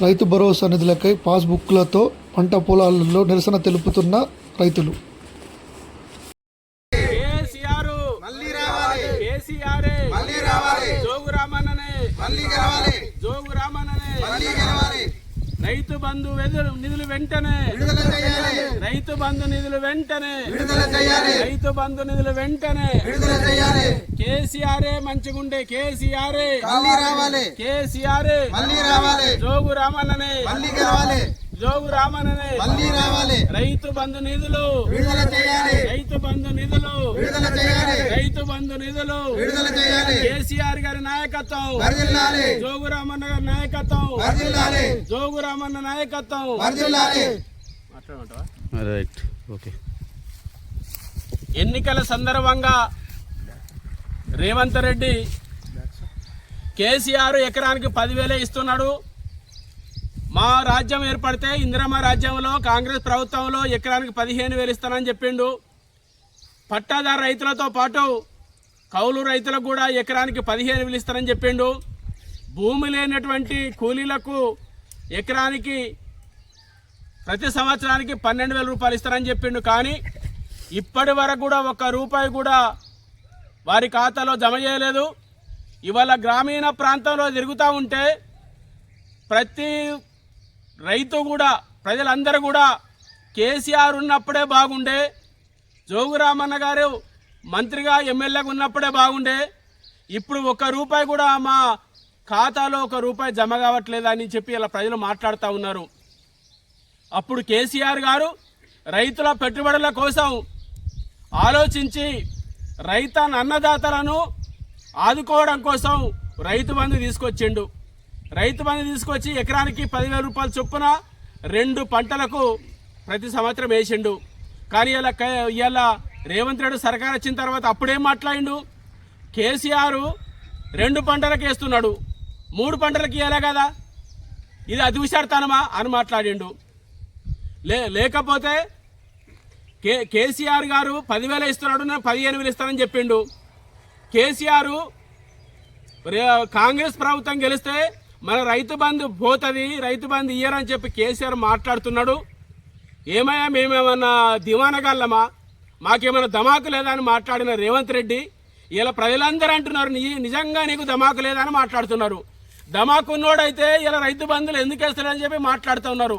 రైతు భరోసా నిధులకై పాస్బుక్లతో పంట పొలాలలో నిరసన తెలుపుతున్న రైతులు. రైతు బంధు నిధులు వెంటనే రైతు బంధు నిధులు వెంటనే రైతు బంధు నిధులు వెంటనే కేసీఆర్ మంచిగుండే కేసీఆర్ జోగు రామన్ననే జోగు రామన్ననే రైతు బంధు నిధులు రైతు బంధు నిధులు రైతు బంధు నిధులు కేసీఆర్ గారి నాయకత్వం జోగు రామన్న గారి నాయకత్వం జోగు రామన్న నాయకత్వం. ఎన్నికల సందర్భంగా రేవంత్ రెడ్డి కేసీఆర్ ఎకరానికి 10,000 ఇస్తున్నాడు. మా రాజ్యం ఏర్పడితే ఇందిరమ్మ రాజ్యంలో కాంగ్రెస్ ప్రభుత్వంలో ఎకరానికి 15,000 ఇస్తానని చెప్పిండు. పట్టాదారు రైతులతో పాటు కౌలు రైతులకు కూడా ఎకరానికి 15,000 ఇస్తానని చెప్పిండు. భూమి లేనటువంటి కూలీలకు ఎకరానికి ప్రతి సంవత్సరానికి 12,000 రూపాయలు ఇస్తారని చెప్పిండు. కానీ ఇప్పటి వరకు కూడా ₹1 కూడా వారి ఖాతాలో జమ చేయలేదు. ఇవాళ గ్రామీణ ప్రాంతంలో తిరుగుతూ ఉంటే ప్రతి రైతు కూడా ప్రజలందరూ కూడా కేసీఆర్ ఉన్నప్పుడే బాగుండే, జోగు రామన్న గారు మంత్రిగా ఎమ్మెల్యేగా ఉన్నప్పుడే బాగుండే, ఇప్పుడు ₹1 కూడా మా ఖాతాలో ₹1 జమ కావట్లేదని చెప్పి ఇలా ప్రజలు మాట్లాడుతూ ఉన్నారు. అప్పుడు కేసీఆర్ గారు రైతుల పెట్టుబడుల కోసం ఆలోచించి అన్నదాతలను ఆదుకోవడం కోసం రైతు బంధు తీసుకొచ్చిండు. రైతు బంధు తీసుకొచ్చి ఎకరానికి 10,000 రూపాయల చొప్పున 2 పంటలకు ప్రతి సంవత్సరం వేసిండు. కానీ ఇవాళ రేవంత్ రెడ్డి సర్కార్ వచ్చిన తర్వాత అప్పుడేం మాట్లాడిండు, కేసీఆర్ 2 పంటలకు వేస్తున్నాడు, 3 పంటలకు ఇవ్వలే కదా, ఇది అతివిశాడతానమా అని మాట్లాడిండు. లేకపోతే కేసీఆర్ గారు 10,000 ఇస్తున్నాడు, నేను 15,000 ఇస్తానని చెప్పిండు. కేసీఆర్ కాంగ్రెస్ ప్రభుత్వం గెలిస్తే మన రైతు బంధు పోతుంది, రైతు బంధు ఇయ్యరని చెప్పి కేసీఆర్ మాట్లాడుతున్నాడు. ఏమయ్యా మేమేమన్నా దివానగల్లమా, మాకేమైనా ధమాకు లేదా అని మాట్లాడిన రేవంత్ రెడ్డి ఇలా ప్రజలందరూ అంటున్నారు నిజంగా నీకు ధమాకు లేదా అని మాట్లాడుతున్నారు. ధమాకు ఉన్నోడైతే ఇలా రైతు బంధులు ఎందుకు వేస్తారని చెప్పి మాట్లాడుతున్నారు.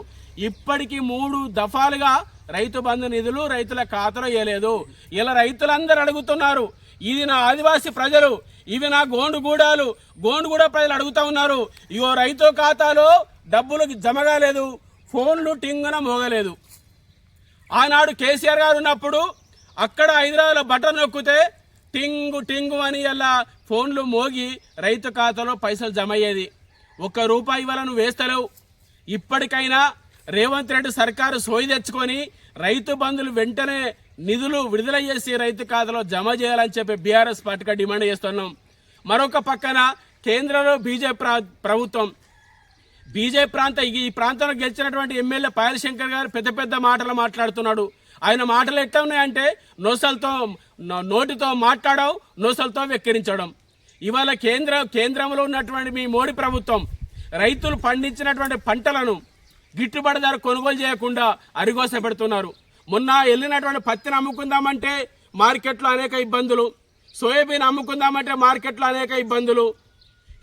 ఇప్పటికీ 3 దఫాలుగా రైతు బంధు నిధులు రైతుల ఖాతాలో వేయలేదు. ఇలా రైతులందరూ అడుగుతున్నారు, ఇది నా ఆదివాసీ ప్రజలు, ఇవి నా గోండుగూడ ప్రజలు అడుగుతూ ఉన్నారు. ఇగో రైతు ఖాతాలో డబ్బులు జమ కాలేదు, ఫోన్లు టింగున మోగలేదు. ఆనాడు కేసీఆర్ గారు ఉన్నప్పుడు అక్కడ హైదరాబాద్లో బటన్ నొక్కితే టింగు టింగు అని ఇలా ఫోన్లు మోగి రైతు ఖాతాలో పైసలు జమ అయ్యేది. ₹1 ఇవాళ నువ్వు వేస్తలేవు. ఇప్పటికైనా రేవంత్ రెడ్డి సర్కారు సోయి తెచ్చుకొని రైతు బంధులు వెంటనే నిధులు విడుదల చేసి రైతు ఖాతాలో జమ చేయాలని చెప్పి బీఆర్ఎస్ పార్టీగా డిమాండ్ చేస్తున్నాం. మరొక పక్కన కేంద్రంలో ప్రభుత్వం ఈ ప్రాంతంలో గెలిచినటువంటి ఎమ్మెల్యే పాయల్ శంకర్ గారు పెద్ద మాటలు మాట్లాడుతున్నాడు. ఆయన మాటలు ఎట్లా ఉన్నాయంటే నోటితో మాట్లాడడం, నోసలతో వెక్కిరించడం. ఇవాళ కేంద్రంలో ఉన్నటువంటి మీ మోడీ ప్రభుత్వం రైతులు పండించినటువంటి పంటలను గిట్టుబాటు ధర కొనుగోలు చేయకుండా అరిగోస పెడుతున్నారు. మొన్న వెళ్ళినటువంటి పత్తిని అమ్ముకుందామంటే మార్కెట్లో అనేక ఇబ్బందులు, సోయాబీన్ అమ్ముకుందామంటే మార్కెట్లో అనేక ఇబ్బందులు.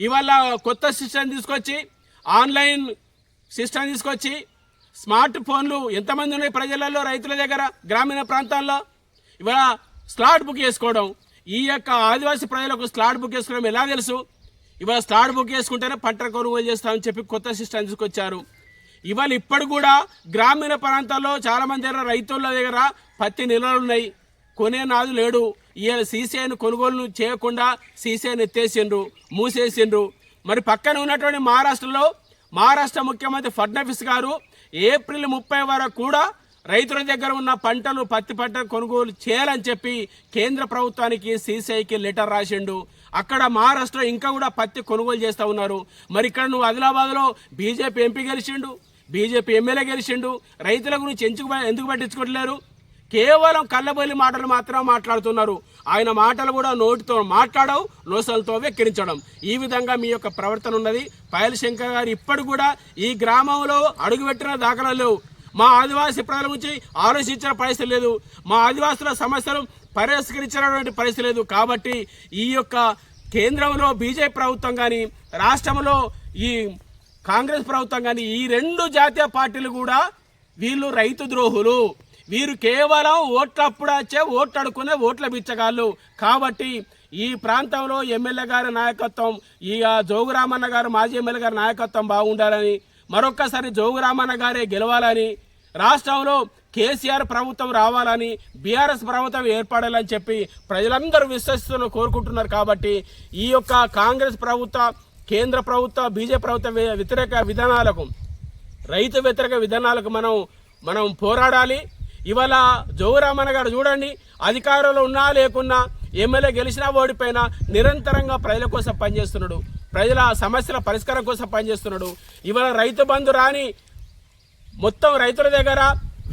ఇవాళ కొత్త సిస్టమ్ తీసుకొచ్చి, ఆన్లైన్ సిస్టమ్ తీసుకొచ్చి, స్మార్ట్ ఫోన్లు ఎంతమంది ఉన్నాయి ప్రజలలో, రైతుల దగ్గర, గ్రామీణ ప్రాంతాల్లో ఇవాళ స్లాట్ బుక్ చేసుకోవడం. ఈ యొక్క ఆదివాసీ ప్రజలకు స్లాట్ బుక్ చేసుకోవడం ఎలా తెలుసు? ఇవాళ స్లాట్ బుక్ చేసుకుంటేనే పంట కొనుగోలు చేస్తామని చెప్పి కొత్త సిస్టమ్ తీసుకొచ్చారు. ఇవాళ ఇప్పుడు కూడా గ్రామీణ ప్రాంతాల్లో చాలామంది దగ్గర రైతుల దగ్గర పత్తి నిల్వలు ఉన్నాయి, కొనే నాదు లేడు. ఇవాళ సీసీఐను కొనుగోలు చేయకుండా సీసీఐని ఎత్తేసిండ్రు, మూసేసిండ్రు. మరి పక్కన ఉన్నటువంటి మహారాష్ట్ర ముఖ్యమంత్రి ఫడ్నవీస్ గారు ఏప్రిల్ 30 వరకు కూడా రైతుల దగ్గర ఉన్న పత్తి పంట కొనుగోలు చేయాలని చెప్పి కేంద్ర ప్రభుత్వానికి సీసీఐకి లెటర్ రాసిండు. అక్కడ మహారాష్ట్ర ఇంకా కూడా పత్తి కొనుగోలు చేస్తూ ఉన్నారు. మరి ఇక్కడ నువ్వు ఆదిలాబాద్లో బీజేపీ ఎంపీ గెలిచిండు, బీజేపీ ఎమ్మెల్యే గెలిచిండు, రైతుల గురించి ఎందుకు పట్టించుకోవట్లేరు? కేవలం కళ్ళబొల్లి మాటలు మాత్రం మాట్లాడుతున్నారు. ఆయన మాటలు కూడా నోటితో మాట్లాడవు, నోసలతో వెక్కిరించడం. ఈ విధంగా మీ యొక్క ప్రవర్తన ఉన్నది. పాయల్ శంకర్ గారు ఇప్పటికి కూడా ఈ గ్రామంలో అడుగుపెట్టిన దాఖలాలు లేవు. మా ఆదివాసీ ప్రజల గురించి ఆలోచించిన పరిస్థితి లేదు. మా ఆదివాసుల సమస్యలు పరిష్కరించినటువంటి పరిస్థితి లేదు. కాబట్టి ఈ యొక్క కేంద్రంలో బీజేపీ ప్రభుత్వం కానీ, రాష్ట్రంలో ఈ కాంగ్రెస్ ప్రభుత్వం కానీ, ఈ రెండు జాతీయ పార్టీలు కూడా వీళ్ళు రైతు ద్రోహులు. వీరు కేవలం ఓట్లప్పుడు వచ్చే ఓట్లు అడుక్కునే ఓట్ల బిచ్చగాళ్ళు. కాబట్టి ఈ ప్రాంతంలో ఎమ్మెల్యే గారి నాయకత్వం, ఇక జోగురామన్న గారు మాజీ ఎమ్మెల్యే గారి నాయకత్వం బాగుండాలని, మరొక్కసారి జోగురామన్న గారే గెలవాలని, రాష్ట్రంలో కేసీఆర్ ప్రభుత్వం రావాలని, బీఆర్ఎస్ ప్రభుత్వం ఏర్పడాలని చెప్పి ప్రజలందరూ విశ్వసిస్తూ కోరుకుంటున్నారు. కాబట్టి ఈ యొక్క కాంగ్రెస్ ప్రభుత్వ, కేంద్ర ప్రభుత్వ, బీజేపీ ప్రభుత్వ వ్యతిరేక విధానాలకు, రైతు వ్యతిరేక విధానాలకు మనం పోరాడాలి. ఇవాళ జోగురామన్న గారు చూడండి, అధికారంలో ఉన్నా లేకున్నా, ఎమ్మెల్యే గెలిచినా ఓడిపోయినా నిరంతరంగా ప్రజల కోసం పనిచేస్తున్నాడు, ప్రజల సమస్యల పరిష్కారం కోసం పనిచేస్తున్నాడు. ఇవాళ రైతు బంధు రాని మొత్తం రైతుల దగ్గర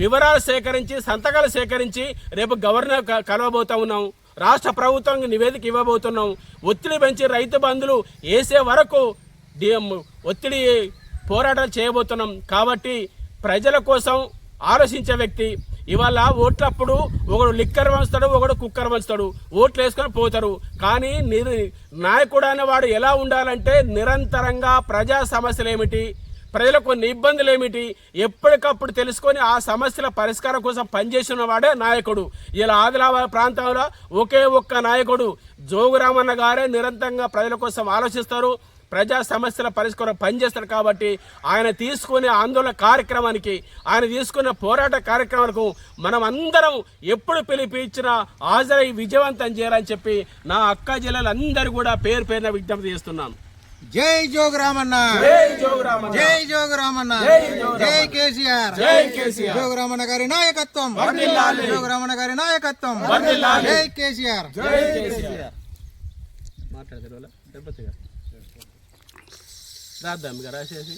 వివరాలు సేకరించి, సంతకాలు సేకరించి రేపు గవర్నర్ కలవబోతా ఉన్నాం. రాష్ట్ర ప్రభుత్వానికి నివేదిక ఇవ్వబోతున్నాం. ఒత్తిడి పెంచి రైతు బంధులు వేసే వరకు ఒత్తిడి పోరాటాలు చేయబోతున్నాం. కాబట్టి ప్రజల కోసం ఆలోచించే వ్యక్తి. ఇవాళ ఓట్లప్పుడు ఒకడు లిక్కర్ వంచుతాడు, ఒకడు కుక్కర్ వంచుతాడు, ఓట్లు వేసుకొని పోతారు. కానీ నాయకుడు అనేవాడు ఎలా ఉండాలంటే నిరంతరంగా ప్రజా సమస్యలు ఏమిటి, ప్రజలకు కొన్ని ఇబ్బందులు ఏమిటి ఎప్పటికప్పుడు తెలుసుకొని ఆ సమస్యల పరిష్కారం కోసం పనిచేసిన వాడే నాయకుడు. ఇలా ఆదిలాబాద్ ప్రాంతంలో ఒకే ఒక్క నాయకుడు జోగురామన్న గారే నిరంతరంగా ప్రజల కోసం ఆలోచిస్తారు, ప్రజా సమస్యల పరిష్కారం పనిచేస్తారు. కాబట్టి ఆయన తీసుకునే ఆందోళన కార్యక్రమానికి, ఆయన తీసుకునే పోరాట కార్యక్రమాలకు మనం అందరం ఎప్పుడు పిలిపించినా హాజరై విజయవంతం చేయాలని చెప్పి నా అక్క జిల్లాలందరూ కూడా పేరు పేరున విజ్ఞప్తి చేస్తున్నాను. జై జోగురామన్న, జై జోగురామన్న, జై జోగురామన్న, జై కేసీఆర్, జై కేసీఆర్. జోగురామన్న గారి నాయకత్వం, జోగురామన్న గారి నాయకత్వం, జై కేసీఆర్, జై కేసీఆర్. మాట్లాడతారు రాద్దాం రాసేసి